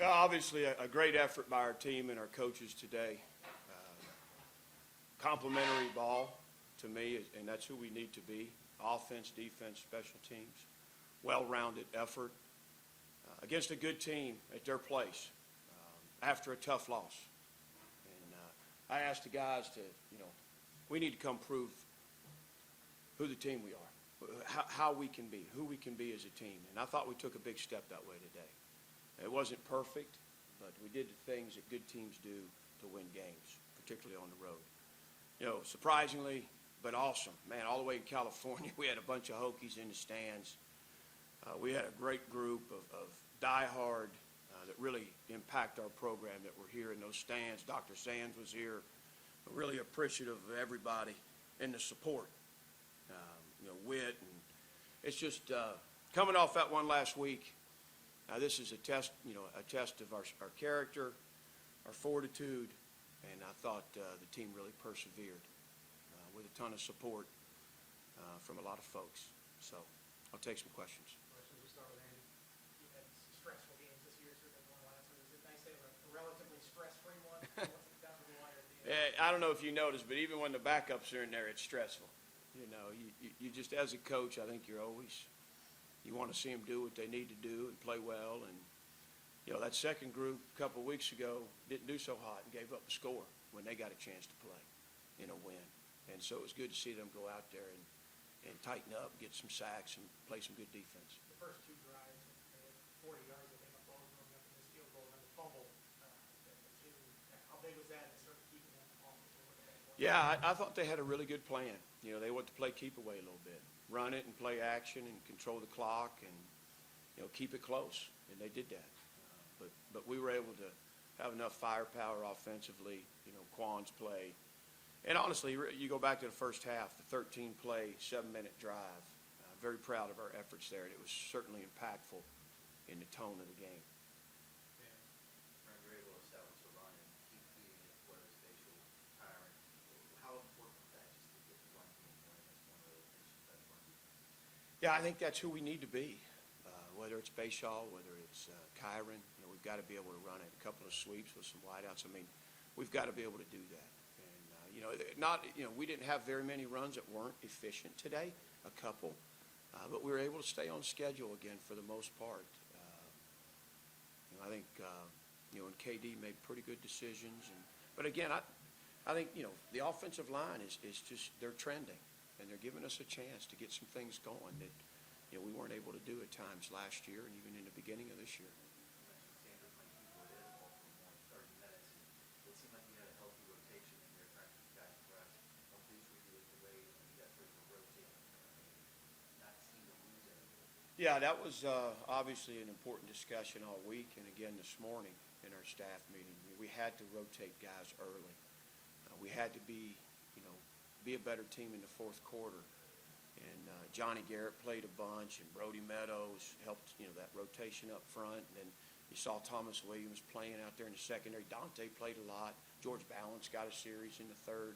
Obviously, a great effort by our team and our coaches today. Complementary ball to me, and that's who we need to be. Offense, defense, special teams. Well-rounded effort against a good team at their place after a tough loss. And I asked the guys to, we need to come prove who the team we are, how we can be, who we can be as a team. And I thought we took a big step that way today. It wasn't perfect, but we did the things that good teams do to win games, particularly on the road. Surprisingly, but awesome. Man, all the way in California, we had a bunch of Hokies in the stands. We had a great group of diehard that really impact our program that were here in those stands. Dr. Sands was here. Really appreciative of everybody and the support. Wit, and it's just coming off that one last week. This is a test, a test of our character, our fortitude, and I thought the team really persevered with a ton of support from a lot of folks. So I'll take some questions. We start with Andy. You had stressful games this year, certainly one last one. Is it nice to have a relatively stress-free one? What's it down to the wire at the end? I don't know if you noticed, but even when the backups are in there, it's stressful. You just, as a coach, I think you want to see them do what they need to do and play well. And, that second group a couple of weeks ago didn't do so hot and gave up a score when they got a chance to play in a win. And so it was good to see them go out there and tighten up, get some sacks, and play some good defense. The first two drives, they had 40 yards, I think, up both of them, up in this field goal, and then the fumble. How big was that in sort of keeping them off the board? Yeah, I thought they had a really good plan. They wanted to play keep away a little bit, run it and play action and control the clock and, keep it close. And they did that. But we were able to have enough firepower offensively, Quan's play. And honestly, you go back to the first half, the 13-play, 7-minute drive. Very proud of our efforts there. And it was certainly impactful in the tone of the game. Yeah, I think that's who we need to be, whether it's Bashaw, whether it's Kyron. We've got to be able to run it. A couple of sweeps with some wideouts. I mean, we've got to be able to do that. And, we didn't have very many runs that weren't efficient today, a couple. But we were able to stay on schedule again for the most part. I think, and KD made pretty good decisions. But again, I think, the offensive line is just, they're trending. And they're giving us a chance to get some things going that we weren't able to do at times last year and even in the beginning of this year. Yeah, that was obviously an important discussion all week and again this morning in our staff meeting. We had to rotate guys early. We had to be a better team in the fourth quarter. And Johnny Garrett played a bunch, and Brody Meadows helped, that rotation up front. And then you saw Thomas Williams playing out there in the secondary. Dante played a lot. George Balance got a series in the third.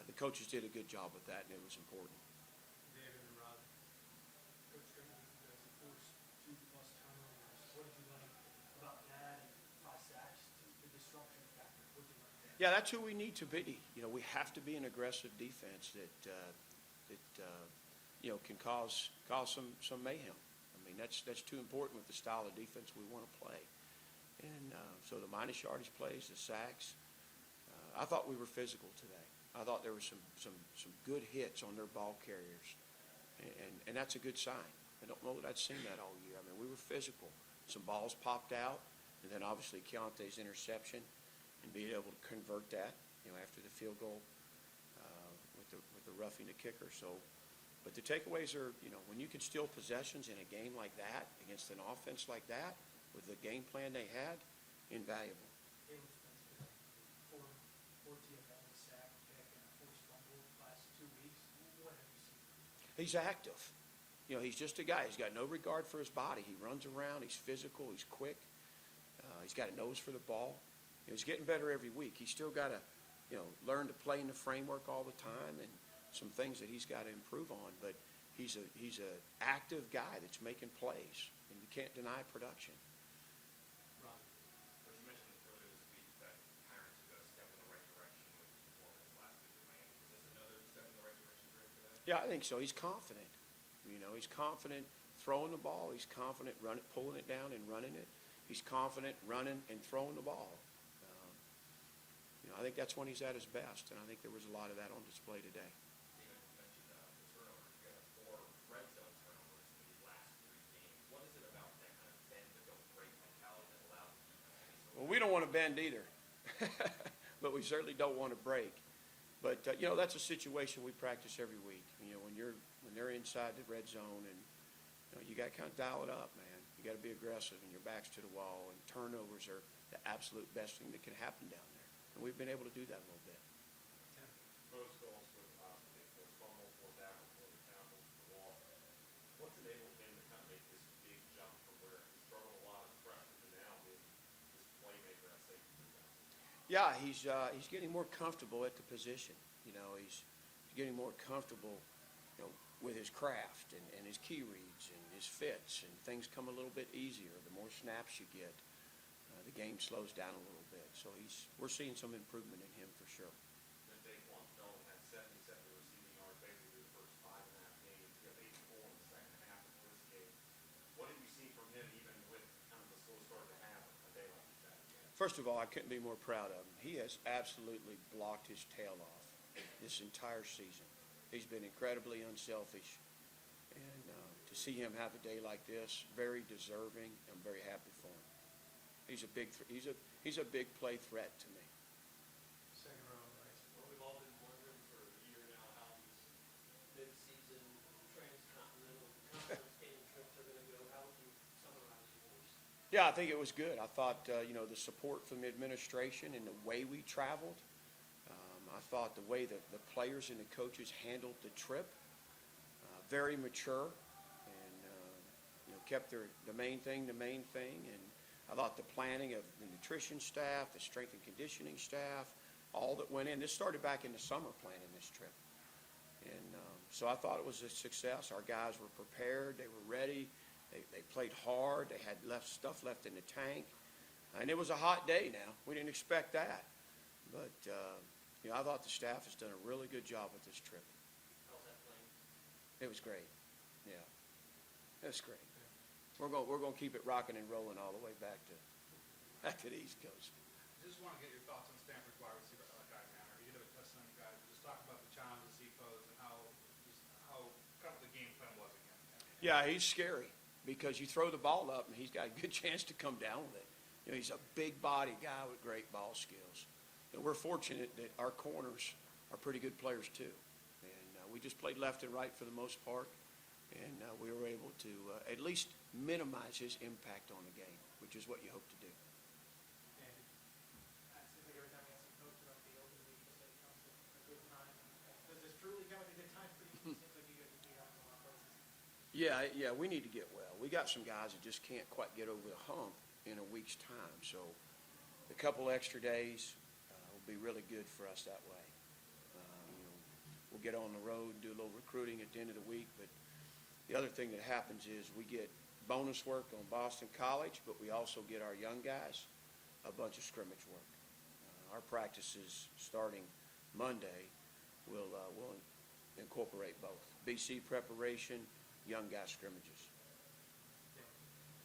The coaches did a good job with that, and it was important. David and Rod, Coach Green, you guys forced 2+ turnovers. What did you like about that? And 5 sacks, the disruption factor. What did you like that? Yeah, that's who we need to be. We have to be an aggressive defense that can cause some mayhem. I mean, that's too important with the style of defense we want to play. And so the minus yardage plays, the sacks. I thought we were physical today. I thought there were some good hits on their ball carriers, and that's a good sign. I don't know that I'd seen that all year. I mean, we were physical. Some balls popped out, and then obviously Keontae's interception, and being able to convert that, after the field goal with the roughing the kicker. So, but the takeaways are, when you can steal possessions in a game like that against an offense like that with the game plan they had, invaluable. He's active. He's just a guy. He's got no regard for his body. He runs around. He's physical. He's quick. He's got a nose for the ball. He's getting better every week. He's still got to, learn to play in the framework all the time and some things that he's got to improve on. But he's a active guy that's making plays, and you can't deny production. Ron, Yeah, I think so. He's confident. He's confident throwing the ball. He's confident pulling it down and running it. He's confident running and throwing the ball. I think that's when he's at his best, and I think there was a lot of that on display today. Even mentioned the turnovers. You got 4 red zone turnovers in these last 3 games. What is it about that kind of bend but don't break mentality that allows the defense to be so? Well, we don't want to bend either, but we certainly don't want to break. But that's a situation we practice every week. When they're inside the red zone, and you got to kind of dial it up, man. You got to be aggressive, and your back's to the wall. And turnovers are the absolute best thing that can happen down there, and we've been able to do that a little bit. Most goals with forced fumbles, forced tackles, forced tackles, the wall. What's enabled him to kind of make this big jump from where he struggled a lot as a freshman to now being this playmaker at safety? Yeah, he's getting more comfortable at the position. He's getting more comfortable, with his craft and his key reads and his fits, and things come a little bit easier. The more snaps you get, the game slows down a little bit. So we're seeing some improvement in him for sure. Then Daquan Felton had 77 receiving yards basically the first 5.5 games. He got 84 in the second half of this game. What have you seen from him, even with kind of the slow start to have a day like that? First of all, I couldn't be more proud of him. He has absolutely blocked his tail off this entire season. He's been incredibly unselfish, and to see him have a day like this, very deserving. I'm very happy for him. He's a big play threat to me. Second row, right. Well, we've all been wondering for a year now how these mid-season transcontinental conference game trips are going to go. How would you summarize yours? Yeah, I think it was good. I thought, the support from the administration and the way we traveled. I thought the way that the players and the coaches handled the trip, very mature, and kept the main thing. And I thought the planning of the nutrition staff, the strength and conditioning staff, all that went in. This started back in the summer planning this trip, and so I thought it was a success. Our guys were prepared. They were ready. They played hard. They had stuff left in the tank, and it was a hot day. Now we didn't expect that, but. I thought the staff has done a really good job with this trip. How's that playing? It was great. Yeah, it was great. We're going to keep it rocking and rolling all the way back to the East Coast. Just want to get your thoughts on Stanford's wide receiver guy manner. You did a test on you guys. Just talk about the challenges he posed and how kind of the game plan was against him. Yeah, he's scary because you throw the ball up and he's got a good chance to come down with it. He's a big body guy with great ball skills. And we're fortunate that our corners are pretty good players too. And we just played left and right for the most part, and we were able to at least minimize his impact on the game, which is what you hope to do. And it seems like every time we have some coach on the field, and we just say it comes at a good time. Does this truly come at a good time for you? It seems like you guys would be out in a lot of places. Yeah, we need to get well. We got some guys that just can't quite get over the hump in a week's time. So a couple extra days will be really good for us that way. We'll get on the road and do a little recruiting at the end of the week. But the other thing that happens is we get bonus work on Boston College, but we also get our young guys a bunch of scrimmage work. Our practices starting Monday will incorporate both BC preparation, young guy scrimmages.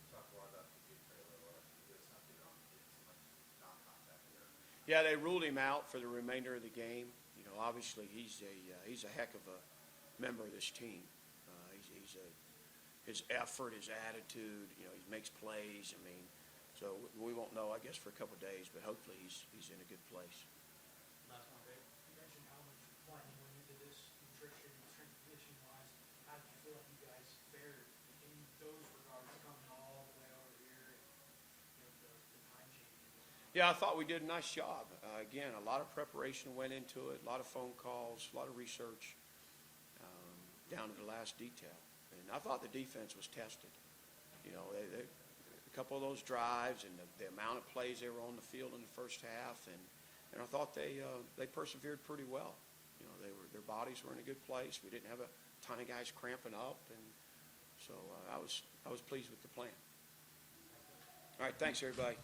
Talk more about the big trailer. There's something on so much non-contact here. Yeah, they ruled him out for the remainder of the game. Obviously he's a heck of a member of this team. His effort, his attitude, he makes plays. So we won't know, I guess, for a couple of days, but hopefully he's in a good place. Last one, Dave. You mentioned how much planning went into this, nutrition, strength conditioning wise. How did you feel like you guys fared in those regards, coming all the way over here and the time change? Yeah, I thought we did a nice job. Again, a lot of preparation went into it, a lot of phone calls, a lot of research, down to the last detail. And I thought the defense was tested. A couple of those drives and the amount of plays they were on the field in the first half, and I thought they persevered pretty well. Their bodies were in a good place. We didn't have a ton of guys cramping up, and so I was pleased with the plan. All right, thanks everybody.